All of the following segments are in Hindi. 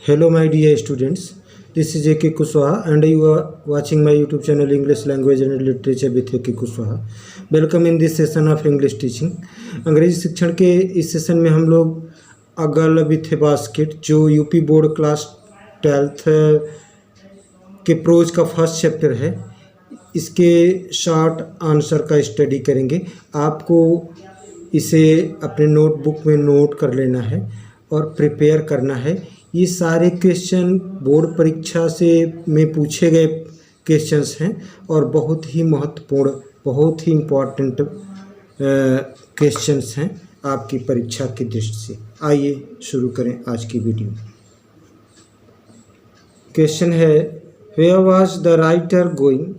Hello, my dear students. This is A.K. Kushwaha, and you are watching my YouTube channel English Language and Literature with A.K. Kushwaha. Welcome in this session of English teaching. अंग्रेजी शिक्षण के इस सेशन में हम लोग a girl with A basket जो यूपी बोर्ड क्लास 12th के प्रोज का फर्स्ट चैप्टर है, इसके शॉर्ट आंसर का स्टडी करेंगे। आपको इसे अपने नोटबुक में नोट कर लेना है और प्रिपेयर करना है। ये सारे क्वेश्चन बोर्ड परीक्षा से में पूछे गए क्वेश्चंस हैं और बहुत ही महत्वपूर्ण, बहुत ही इम्पोर्टेंट क्वेश्चंस हैं आपकी परीक्षा की दृष्टि से। आइए शुरू करें आज की वीडियो। क्वेश्चन है, where was the writer going?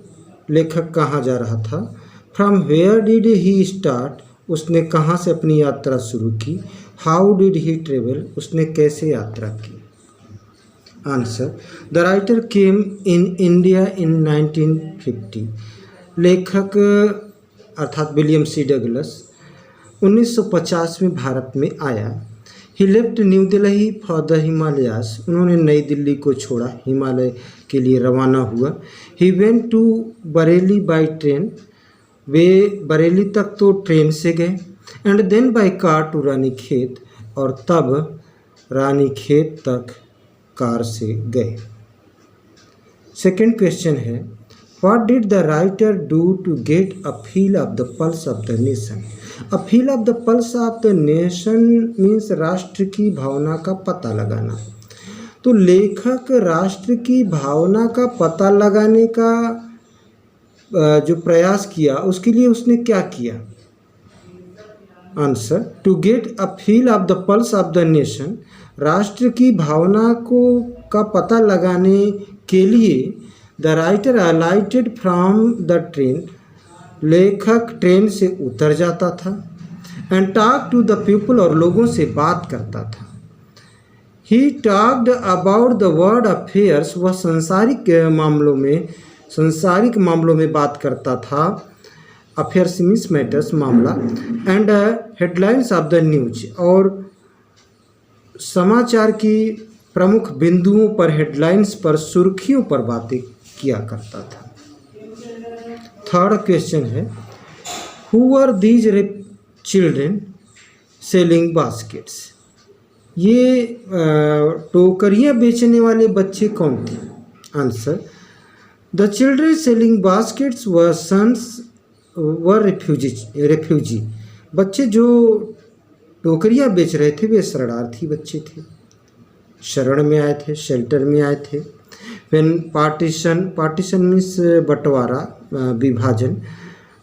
लेखक कहाँ जा रहा था? From where did he start? उसने कहाँ से अपनी यात्रा शुरू की? How did he travel? उसने कैसे यात्रा की? Answer, the writer came in India in 1950। लेखक अर्थात विलियम सी डगलस 1950 में भारत में आया। He left New Delhi for the Himalayas. उन्होंने नई दिल्ली को छोड़ा, हिमालय के लिए रवाना हुआ। He went to Bareilly by train. वे बरेली तक तो ट्रेन से गए। And then by car to Ranikhet, और तब रानीखेत तक कार से गए। सेकेंड क्वेश्चन है, what did the writer do to get a feel of the pulse of the nation? A feel of the pulse of the nation means राष्ट्र की भावना का पता लगाना। तो लेखक राष्ट्र की भावना का पता लगाने का जो प्रयास किया, उसके लिए उसने क्या किया? Answer, to get a feel of the pulse of the nation, राष्ट्र की भावना का पता लगाने के लिए the writer alighted from the train, लेखक ट्रेन से उतर जाता था। And talk to the people, और लोगों से बात करता था। He talked about the world affairs, वह सांसारिक मामलों में बात करता था। अफेयर्स मीन्स मैटर्स, मामला। And headlines of the news, और समाचार की प्रमुख बिंदुओं पर, हेडलाइंस पर, सुर्खियों पर बातें किया करता था। थर्ड क्वेश्चन है, who were these children selling baskets? ये टोकरियाँ बेचने वाले बच्चे कौन थे? Answer, the children selling baskets were sons were refugee. बच्चे जो टोकरियाँ बेच रहे थे वे शरणार्थी बच्चे थे, शरण में आए थे, शेल्टर में आए थे। व्हेन पार्टीशन मीन्स बंटवारा, विभाजन,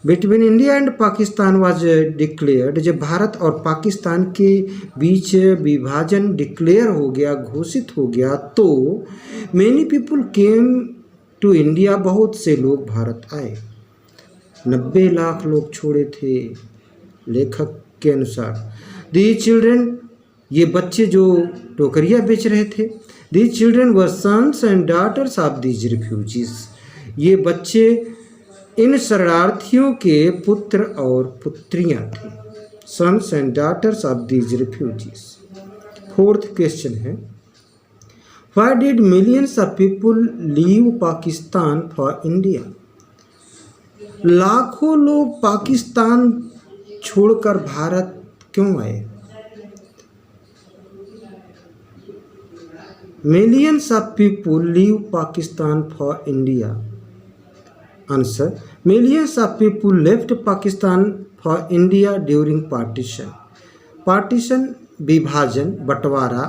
between India and Pakistan was declared, जब भारत और पाकिस्तान के बीच विभाजन डिक्लेयर हो गया, घोषित हो गया, तो many people came to India, बहुत से लोग भारत आए। 90 लाख लोग छोड़े थे लेखक के अनुसार। दीज चिल्ड्रेन, ये बच्चे जो टोकरियाँ बेच रहे थे, these children were sons and daughters of these refugees, ये बच्चे इन शरणार्थियों के पुत्र और पुत्रियाँ थे। Sons and daughters of these refugees. Fourth question है, why did millions of people leave Pakistan for India? लाखों लोग पाकिस्तान छोड़कर भारत क्यों आए? Millions of people leave Pakistan for India. Answer, millions of people left Pakistan for India during partition. Partition विभाजन, बंटवारा।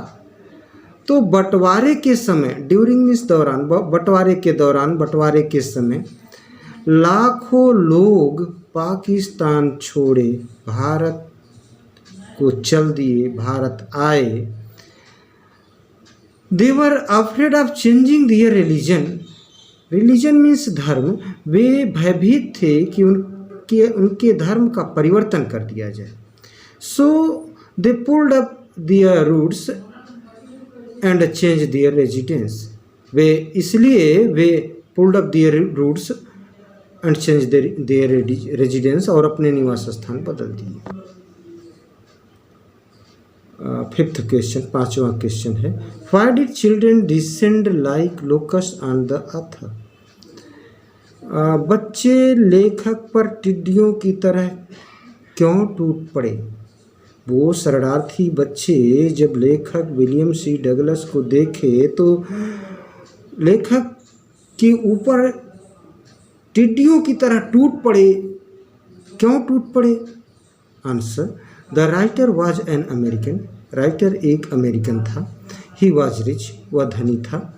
तो बंटवारे के समय, ड्यूरिंग मीन्स दौरान, बंटवारे के दौरान, बंटवारे के समय लाखों लोग पाकिस्तान छोड़े, भारत को चल दिए, भारत आए। They were afraid of changing their religion. Religion means धर्म। वे भयभीत थे कि उनके धर्म का परिवर्तन कर दिया जाए। So they pulled up their roots and change their residence. They pulled up their roots and change their residence, और अपने निवास स्थान बदल दिए। फिफ्थ क्वेश्चन, पांचवा क्वेश्चन है, why did children descend like locust on the earth? बच्चे लेखक पर टिड्डियों की तरह क्यों टूट पड़े? वो शरणार्थी बच्चे जब लेखक विलियम सी डगलस को देखे तो लेखक के ऊपर टिड्डियों की तरह टूट पड़े। क्यों टूट पड़े? Answer, the writer was an American. राइटर एक अमेरिकन था। ही वॉज रिच, वह धनी था।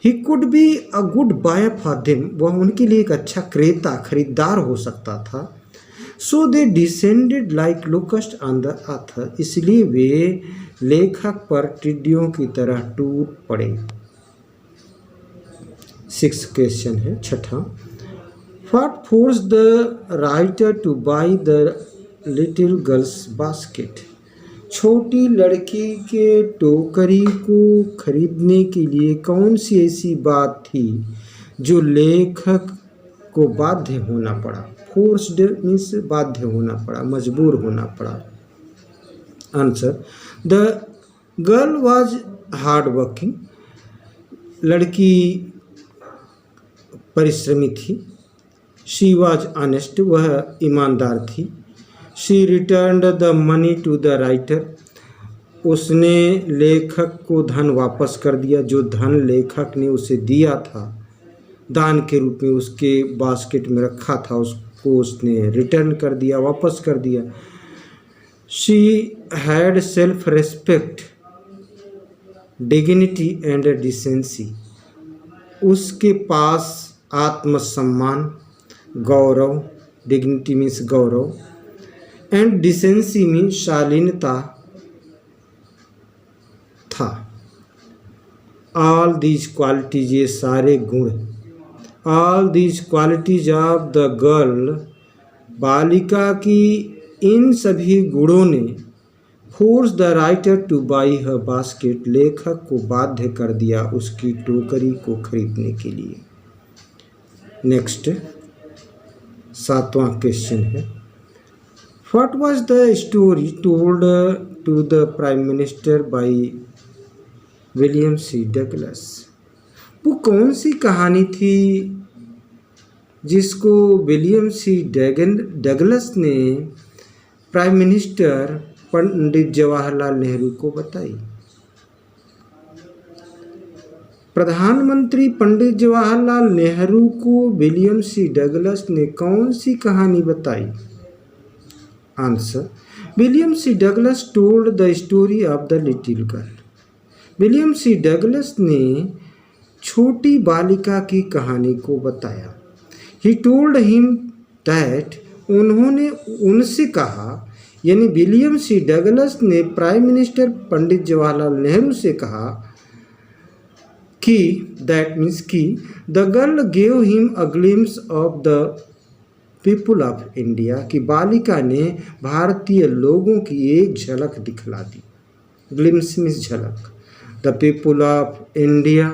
He could be a good buyer for them, वह उनके लिए एक अच्छा क्रेता, खरीदार हो सकता था। So they descended like locust on the earth, इसलिए वे लेखक पर टिड्डियों की तरह टूट पड़े। सिक्स क्वेश्चन है, छठा, what force the writer to by the little girls basket? छोटी लड़की के टोकरी को खरीदने के लिए कौन सी ऐसी बात थी जो लेखक को बाध्य होना पड़ा? फोर्स्ड मीन्स बाध्य होना पड़ा, मजबूर होना पड़ा। Answer, the girl was hard working, लड़की परिश्रमी थी। शी वाज ऑनेस्ट, वह ईमानदार थी। She returned the money to the writer, उसने लेखक को धन वापस कर दिया, जो धन लेखक ने उसे दिया था दान के रूप में, उसके बास्केट में रखा था, उसको उसने रिटर्न कर दिया, वापस कर दिया। She had self respect, dignity and decency, उसके पास आत्मसम्मान, गौरव, डिग्निटी मीन्स गौरव, एंड डिसेंसी मीन्स शालीनता था। ऑल दीज क्वालिटीज, ये सारे गुण, all these qualities of the girl, बालिका की इन सभी गुणों ने force the writer to buy her basket, लेखक को बाध्य कर दिया उसकी टोकरी को खरीदने के लिए। नेक्स्ट, सातवां क्वेश्चन है, what was the story told to the prime minister by William C Douglas? वो कौन सी कहानी थी जिसको विलियम सी डगलस ने प्राइम मिनिस्टर पंडित जवाहरलाल नेहरू को बताई? प्रधानमंत्री पंडित जवाहरलाल नेहरू को विलियम सी डगलस ने कौन सी कहानी बताई? Answer, William C Douglas told the story of the little girl. William C Douglas ने छोटी बालिका की कहानी को बताया। ही टोल्ड हिम दैट, उन्होंने उनसे कहा, यानी विलियम सी डगलस ने प्राइम मिनिस्टर पंडित जवाहरलाल नेहरू से कहा कि, दैट मीन्स कि, the girl gave him a glimpse of the people of India, कि बालिका ने भारतीय लोगों की एक झलक दिखला दी। ग्लिम्स मीन्स झलक। The people of India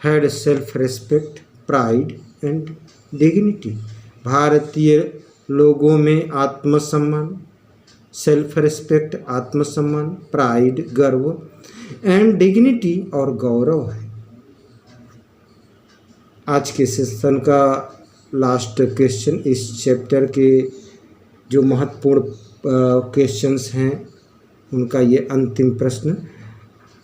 had self respect, pride and dignity, भारतीय लोगों में आत्मसम्मान, सेल्फ रेस्पेक्ट आत्मसम्मान, प्राइड गर्व, एंड डिग्निटी और गौरव है। आज के सेशन का लास्ट क्वेश्चन, इस चैप्टर के जो महत्वपूर्ण क्वेश्चंस हैं उनका ये अंतिम प्रश्न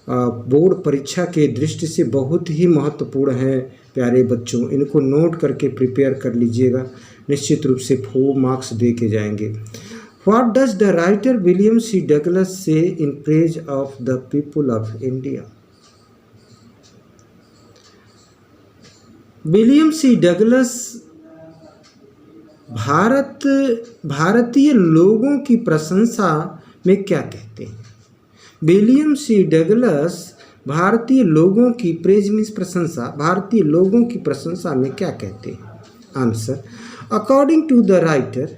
बोर्ड परीक्षा के दृष्टि से बहुत ही महत्वपूर्ण है। प्यारे बच्चों, इनको नोट करके प्रिपेयर कर लीजिएगा, निश्चित रूप से 4 मार्क्स दे के जाएंगे। What does the writer William C Douglas say in praise of the people of India? William C Douglas भारतीय लोगों की प्रशंसा में क्या कहते हैं? विलियम सी डगलस भारतीय लोगों की, प्रेज मीन्स प्रशंसा, भारतीय लोगों की प्रशंसा में क्या कहते हैं? Answer, according to the writer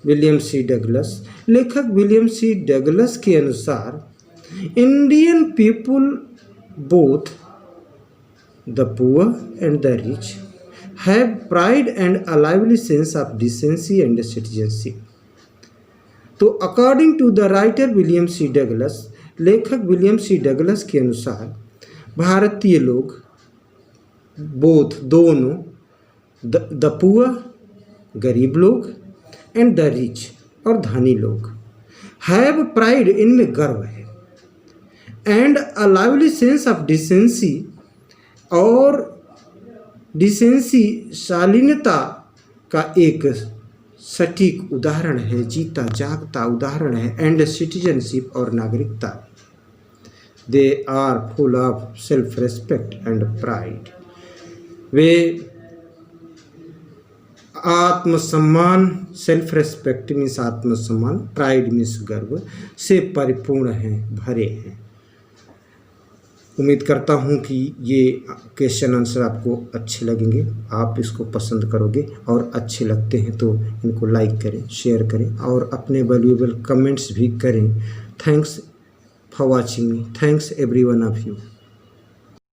William C Douglas, लेखक विलियम सी डगलस के अनुसार, Indian people both the poor and the rich have pride and a lively sense of decency and citizenship. तो according to the writer William C Douglas, लेखक विलियम सी डगलस के अनुसार भारतीय लोग बोथ दोनों, द पुअर गरीब लोग एंड द रिच और धनी लोग, हैव प्राइड, इनमें गर्व है, and a lively sense of decency, और डिसेंसी शालीनता का एक सटीक उदाहरण है, जीता जागता उदाहरण है, एंड सिटीजनशिप और नागरिकता। They are full of self respect and pride, वे आत्मसम्मान, सेल्फ रेस्पेक्ट मीन्स आत्मसम्मान, प्राइड मीन्स गर्व से परिपूर्ण हैं, भरे हैं। उम्मीद करता हूँ कि ये क्वेश्चन आंसर आपको अच्छे लगेंगे, आप इसको पसंद करोगे, और अच्छे लगते हैं तो इनको लाइक करें, शेयर करें और अपने वैल्यूएबल कमेंट्स भी करें। Thanks for watching me, thanks every one of you.